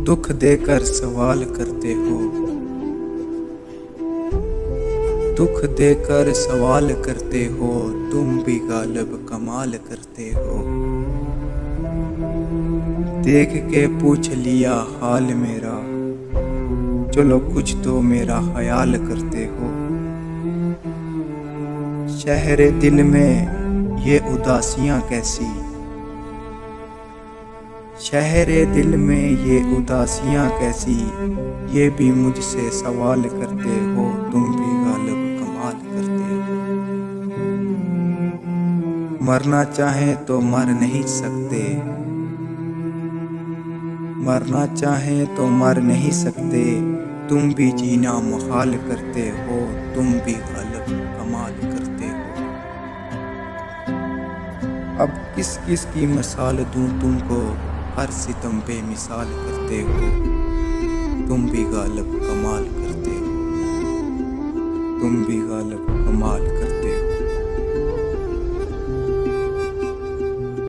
दुख देकर सवाल करते हो, दुख देकर सवाल करते हो, तुम भी गालिब कमाल करते हो। देख के पूछ लिया हाल मेरा, चलो कुछ तो मेरा ख्याल करते हो। शहरे दिल में ये उदासियां कैसी, शहरे दिल में ये उदासियां कैसी, ये भी मुझसे सवाल करते हो, तुम भी गालिब कमाल करते हो। मरना चाहे तो मर नहीं सकते, मरना चाहे तो मर नहीं सकते, तुम भी जीना मुहाल करते हो, तुम भी गालिब कमाल करते हो। अब किस किस की मिसाल दूं तुमको, हर सितम बेमिसाल करते हो, तुम भी गालिब कमाल करते हो, तुम भी गालिब कमाल करते हो।